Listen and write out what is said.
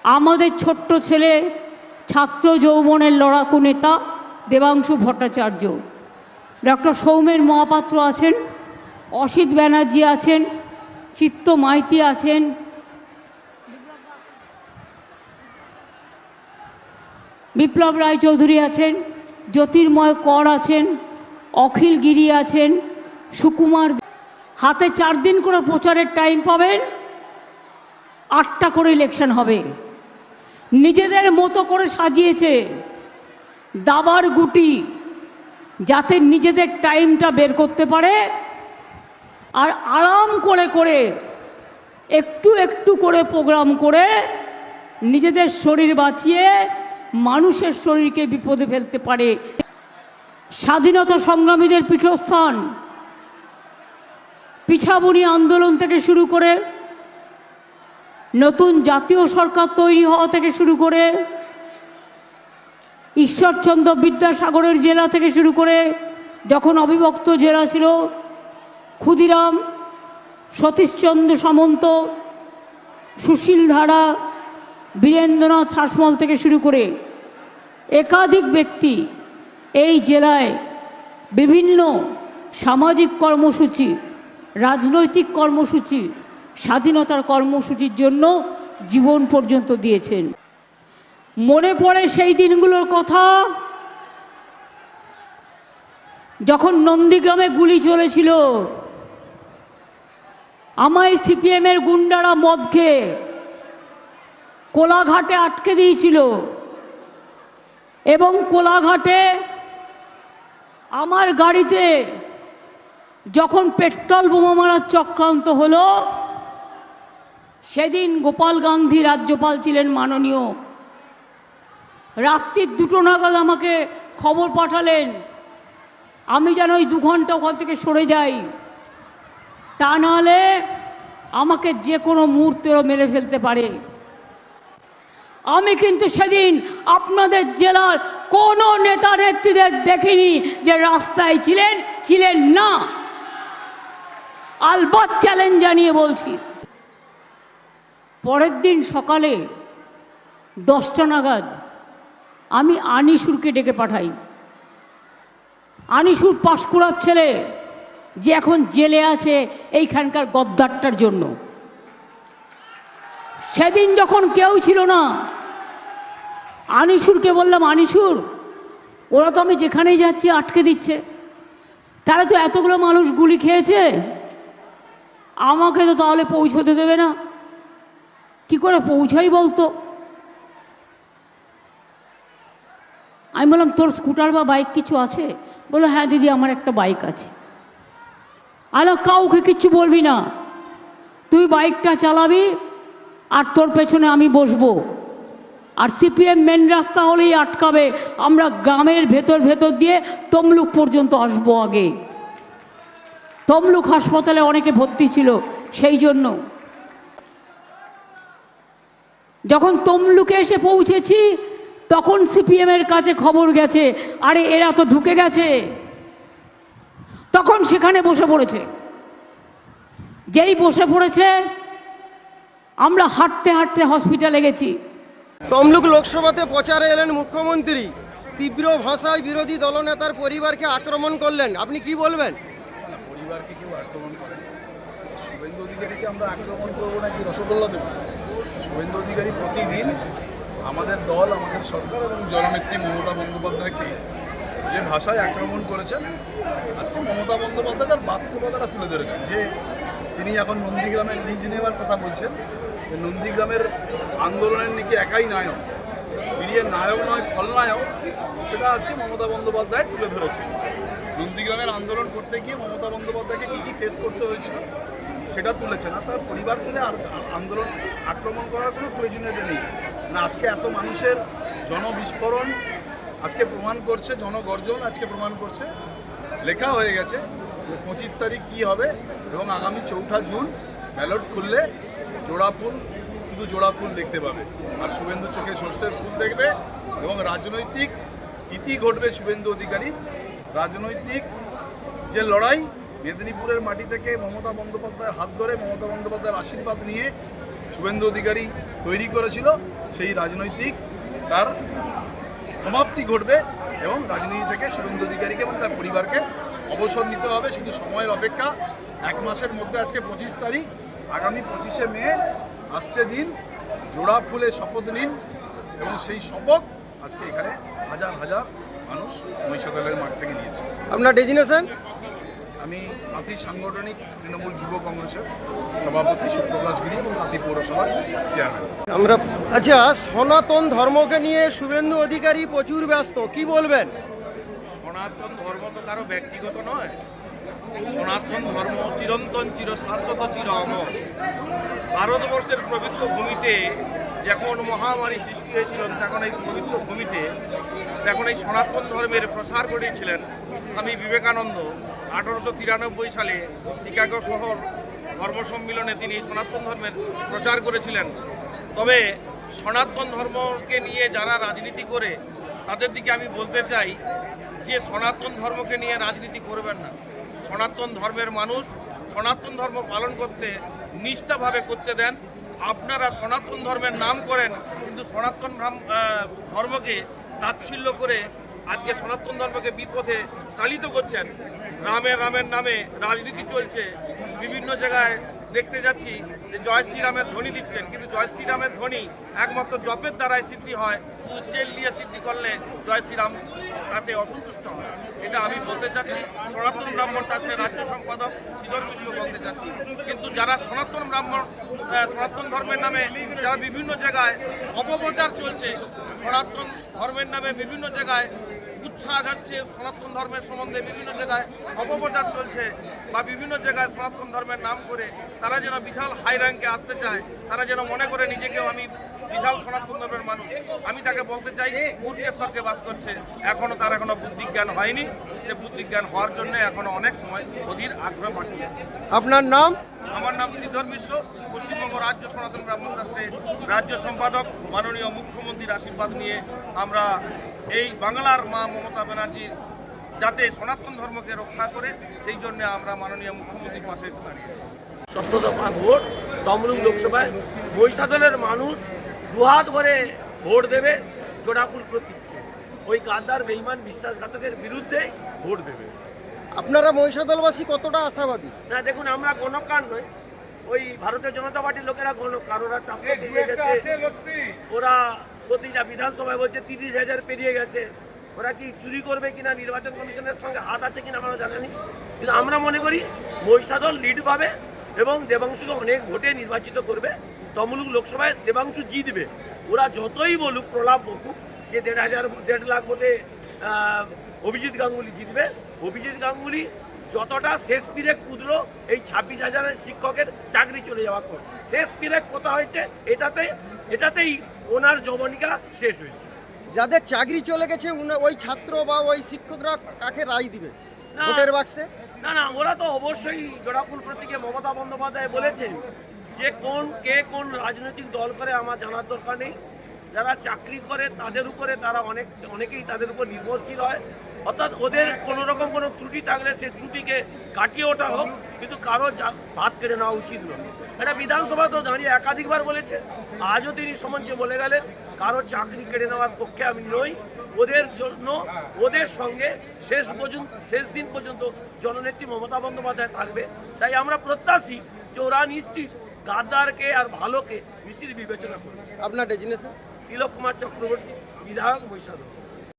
আমাদের ছোট্ট ছেলে ছাত্র যৌবনের লড়াকু নেতা দেবাংশু ভট্টাচার্য, ডক্টর সৌমেন মহাপাত্র আছেন, অসিত ব্যানার্জি আছেন, চিত্ত মাইতি আছেন, বিপ্লব রায়চৌধুরী আছেন, জ্যোতির্ময় কর আছেন, অখিল গিরি আছেন, সুকুমার। হাতে 4 দিন করে প্রচারের টাইম পাবেন, 8টা করে ইলেকশন হবে। নিজেদের মতো করে সাজিয়েছে দাবার গুটি, যাতে নিজেদের টাইমটা বের করতে পারে আর আরাম করে করে একটু একটু করে প্রোগ্রাম করে নিজেদের শরীর বাঁচিয়ে মানুষের শরীরকে বিপদে ফেলতে পারে। স্বাধীনতা সংগ্রামীদের পীঠস্থান, পিছাবনি আন্দোলন থেকে শুরু করে নতুন জাতীয় সরকার তৈরি হওয়া থেকে শুরু করে ঈশ্বরচন্দ্র বিদ্যাসাগরের জেলা থেকে শুরু করে যখন অবিভক্ত জেলা ছিল, ক্ষুদিরাম, সতীশচন্দ্র সামন্ত, সুশীল ধারা, বীরেন্দ্রনাথ শাসমল থেকে শুরু করে একাধিক ব্যক্তি এই জেলায় বিভিন্ন সামাজিক কর্মসূচি, রাজনৈতিক কর্মসূচি, স্বাধীনতার কর্মসূচির জন্য জীবন পর্যন্ত দিয়েছেন। মনে পড়ে সেই দিনগুলোর কথা, যখন নন্দীগ্রামে গুলি চলেছিল, আমায় সিপিএমের গুন্ডারা মদ খেয়ে কোলাঘাটে আটকে দিয়েছিল এবং কোলাঘাটে আমার গাড়িতে যখন পেট্রোল বোমা মারার চক্রান্ত হলো, সেদিন গোপাল গান্ধী রাজ্যপাল ছিলেন মাননীয়। রাত্রির 2টো নাগাদ আমাকে খবর পাঠালেন আমি যেন ওই 2 ঘন্টা ওখান থেকে সরে যাই, তা নাহলে আমাকে যে কোনো মুহূর্তেও মেরে ফেলতে পারে। আমি কিন্তু সেদিন আপনাদের জেলার কোনো নেতা নেত্রীদের দেখিনি যে রাস্তায় ছিলেন না। আলবাত চ্যালেঞ্জ জানিয়ে বলছি। পরের দিন সকালে 10টা নাগাদ আমি আনিসুরকে ডেকে পাঠাই। আনিসুর পাঁশকুড়ার ছেলে, যে এখন জেলে আছে এইখানকার গদ্দারটার জন্য। সেদিন যখন কেউ ছিল না, আনিসুরকে বললাম, আনিসুর, ওরা তো আমি যেখানেই যাচ্ছি আটকে দিচ্ছে, তারা তো এতগুলো মানুষ গুলি খেয়েছে, আমাকে তো তাহলে পৌঁছতে দেবে না, কি করে পৌঁছাই বলতো? আমি বললাম, তোর স্কুটার বা বাইক কিছু আছে? বললো, হ্যাঁ দিদি, আমার একটা বাইক আছে। আলো, কাউকে কিচ্ছু বলবি না, তুই বাইকটা চালাবি আর তোর পেছনে আমি বসবো, আর সিপিএম মেন রাস্তা হলেই আটকাবে, আমরা গ্রামের ভেতর দিয়ে তমলুক পর্যন্ত আসবো। আগে তমলুক হাসপাতালে অনেকে ভর্তি ছিল, সেই জন্য যখন তমলুকে এসে পৌঁছেছি তখন সিপিএমের কাছে খবর গেছে, আরে এরা তো ঢুকে গেছে। তখন সেখানে বসে পড়েছে। যেই বসে পড়েছে, আমরা হাঁটতে হাঁটতে হসপিটালে গেছি। তমলুক লোকসভাতে প্রচারে এলেন মুখ্যমন্ত্রী, তীব্র ভাষায় বিরোধী দলনেতার পরিবারকে আক্রমণ করলেন, আপনি কি বলবেন? পরিবারকে কেউ আক্রমণ করে, শুভেন্দু অধিকারীকে আমরা আক্রমণ করবো নাকি রসগোল্লা দেবো? শুভেন্দু অধিকারী প্রতিদিন আমাদের দল, আমাদের সরকার এবং জননেত্রী মমতা বন্দ্যোপাধ্যায়কে যে ভাষায় আক্রমণ করেছেন, আজকে মমতা বন্দ্যোপাধ্যায় তার বাস্তবতাটা তুলে ধরেছেন। যে তিনি এখন নন্দীগ্রামের লিজ নেওয়ার কথা বলছেন, নন্দীগ্রামের আন্দোলনের নাকি একাই নায়ক, তিনি নায়ক নয় খলনায়ক, সেটা আজকে মমতা বন্দ্যোপাধ্যায় তুলে ধরেছেন। নন্দীগ্রামের আন্দোলন করতে গিয়ে মমতা বন্দ্যোপাধ্যায়কে কী কী ফেস করতে হয়েছিল সেটা তুলেছেন। আর তার পরিবার তুলে আর আন্দোলন আক্রমণ করার কোনো প্রয়োজনীয়তা নেই না। আজকে এত মানুষের জনবিস্ফোরণ আজকে প্রমাণ করছে, জনগর্জন আজকে প্রমাণ করছে, লেখা হয়ে গেছে যে 25 তারিখ কী হবে, এবং আগামী 4ঠা জুন ব্যালট খুললে জোড়া ফুল, শুধু জোড়া ফুল দেখতে পাবে, আর শুভেন্দু চোখে সর্ষের ফুল দেখবে, এবং রাজনৈতিক ইতি ঘটবে শুভেন্দু অধিকারী। রাজনৈতিক যে লড়াই, মেদিনীপুরের মাটি থেকে মমতা বন্দ্যোপাধ্যায়ের হাত ধরে, মমতা বন্দ্যোপাধ্যায়ের আশীর্বাদ নিয়ে শুভেন্দু অধিকারী তৈরি করেছিল সেই রাজনৈতিক তার সমাপ্তি ঘটবে এবং রাজনীতি থেকে শুভেন্দু অধিকারীকে এবং তার পরিবারকে অবসর নিতে হবে। শুধু সময়ের অপেক্ষা, 1 মাসের মধ্যে আজকে 25 তারিখ, আগামী 25শে মে আসছে দিন, জোড়া ফুলে শপথ নিন এবং সেই শপথ আজকে এখানে হাজার হাজার মানুষ মহিষাদলের মাঠ থেকে নিয়েছে। আপনার ডেজিনেশন? আমি আতি সাংগঠনিক তৃণমূল যুব কংগ্রেসের সভাপতি সুপ্রকাশ গিরি এবং আতি পৌরসভার চেয়ারম্যান। আমরা আচ্ছা, সনাতন ধর্মকে নিয়ে শুভেন্দু অধিকারী প্রচুর ব্যস্ত, কি বলবেন? সনাতন ধর্ম তো কারো ব্যক্তিগত নয়। সনাতন ধর্ম চিরন্তন, চিরশাশ্বত, চির অমর। ভারতবর্ষের পবিত্র ভূমিতে যখন মহামারী সৃষ্টি হয়েছিল, তখন এই পবিত্র ভূমিতে যখন এই সনাতন ধর্মের প্রসার ঘটিয়েছিলেন স্বামী বিবেকানন্দ 1893 সালে শিকাগো শহর ধর্ম সম্মিলনে তিনি সনাতন ধর্মের প্রচার করেছিলেন। তবে সনাতন ধর্মকে নিয়ে যারা রাজনীতি করে তাদের দিকে আমি বলতে চাই যে সনাতন ধর্মকে নিয়ে রাজনীতি করবেন না। সনাতন ধর্মের মানুষ সনাতন ধর্ম পালন করতে নিষ্ঠাভাবে করতে দেন। আপনারা সনাতন ধর্মের নাম করেন, কিন্তু সনাতন ধর্মকে তাচ্ছিল্য করে আজকে সনাতন ধর্মকে বিপথে চালিত করছেন। রামের নামে রাজনীতি চলছে। বিভিন্ন জায়গায় দেখতে যাচ্ছি যে জয় শ্রীরামের ধ্বনি দিচ্ছেন, কিন্তু জয় শ্রীরামের ধ্বনি একমাত্র জপের দ্বারাই সিদ্ধি হয়। শুধু চেল নিয়ে সিদ্ধি করলে জয় শ্রীরাম তাতে অসন্তুষ্ট হয়। এটা আমি বলতে চাচ্ছি। সনাতন ব্রাহ্মণ ট্রাস্টের রাজ্য সম্পাদক শ্রীধর মিশ্র বলতে চাচ্ছি। কিন্তু যারা সনাতন ব্রাহ্মণ, সনাতন ধর্মের নামে যারা বিভিন্ন জায়গায় অপপ্রচার চলছে, সনাতন ধর্মের নামে বিভিন্ন জায়গায় উৎসাহ যাচ্ছে, সনাতন ধর্মের সম্বন্ধে বিভিন্ন জায়গায় অপপ্রচার চলছে, বা বিভিন্ন জায়গায় সনাতন ধর্মের নাম করে তারা যেন বিশাল হাই র্যাঙ্কে আসতে চায়, তারা যেন মনে করে নিজেকেও আমি বিশাল সনাতন ধর্মের মানুষ। আমি তাকে বলতে চাই মূর্খের স্বর্গে বাস করছে, তার এখনো বুদ্ধিজ্ঞান হয়নি। সে বুদ্ধিজ্ঞান হওয়ার জন্য এখনো অনেক সময় অধীর আগ্রহ বাকি আছে। আপনার নাম? আমার নাম শ্রীধর মিশ্র, পশ্চিমবঙ্গ রাজ্য সনাতন ব্রাহ্মণ ট্রাস্টের রাজ্য সম্পাদক। মাননীয় মুখ্যমন্ত্রীর আশীর্বাদ নিয়ে আমরা এই বাংলার মা মমতা ব্যানার্জির যাতে সনাতন ধর্মকে রক্ষা করে, সেই জন্য আমরা মাননীয় মুখ্যমন্ত্রীর পাশে এসে দাঁড়িয়েছি। 6ষ্ঠ দফা ভোট তমলুক লোকসভায় মহিষাদলের মানুষ দুহাত ভরে ভোট দেবে জোড়াফুল প্রতীককে। ওই গাদ্দার বেঈমান বিশ্বাসঘাতকের বিরুদ্ধে ভোট দেবে। আপনারা মহিষাদলবাসী কতটা আশাবাদী? না দেখুন, আমরা গণকার নয়, ওই ভারতীয় জনতা পার্টির লোকেরা গণকার। ওরা 400 পেরিয়ে গেছে, ওরা প্রতিটা বিধানসভায় বলছে 30,000 পেরিয়ে গেছে। ওরা কি চুরি করবে কিনা, নির্বাচন কমিশনের সঙ্গে হাত আছে কিনা আমরা জানি। কিন্তু আমরা মনে করি মহিষাদল লিড পাবে এবং দেবাংশুকে অনেক ভোটে নির্বাচিত করবে। তমলুক লোকসভায় দেবাংশু জিতবে। ওরা যতই বলুক, প্রলাপ বকুক যে 1.5 লাখ ভোটে অভিজিৎ গাঙ্গুলি জিতবে। অভিজিৎ গাঙ্গুলি যতটা শেষ পিরেক কুদলো এই 26,000 শিক্ষকের চাকরি চলে যাওয়ার পর, শেষ পিরেক কোথা হয়েছে এটাতেই ওনার জবনিকা শেষ হয়েছে। যাদের চাকরি চলে গেছে ওই ছাত্র বা ওই শিক্ষকরা কাকে রায় দিবে ভোটের বাক্সে? না, ওরা তো অবশ্যই জোড়াফুল প্রতীকে মমতা বন্দ্যোপাধ্যায় বলেছেন যে কে কোন রাজনৈতিক দল করে আমার জানার দরকার নেই। যারা চাকরি করে তাদের উপরে তারা অনেকেই তাদের উপর নির্ভরশীল হয়। অর্থাৎ ওদের কোনো রকম কোনো ত্রুটি থাকলে সেই ত্রুটিকে কাটিয়ে ওঠা হোক, কিন্তু কারো ভাত কেড়ে নেওয়া উচিত নয়। এটা বিধানসভা তো দাঁড়িয়ে একাধিকবার বলেছে। আজও তিনি সমঞ্চে বলে গেলেন কারো চাকরি কেড়ে নেওয়ার পক্ষে আমি নই। ওদের জন্য ওদের সঙ্গে শেষ দিন পর্যন্ত জননেত্রী মমতা বন্দ্যোপাধ্যায় থাকবে। তাই আমরা প্রত্যাশী যে ওরা নিশ্চিত গাদ্দারকে আর ভালোকে নিশ্চিত বিবেচনা করবে। আপনার ডেজিনেশন? তিলক কুমার চক্রবর্তী, বিধায়ক মহিষাদল।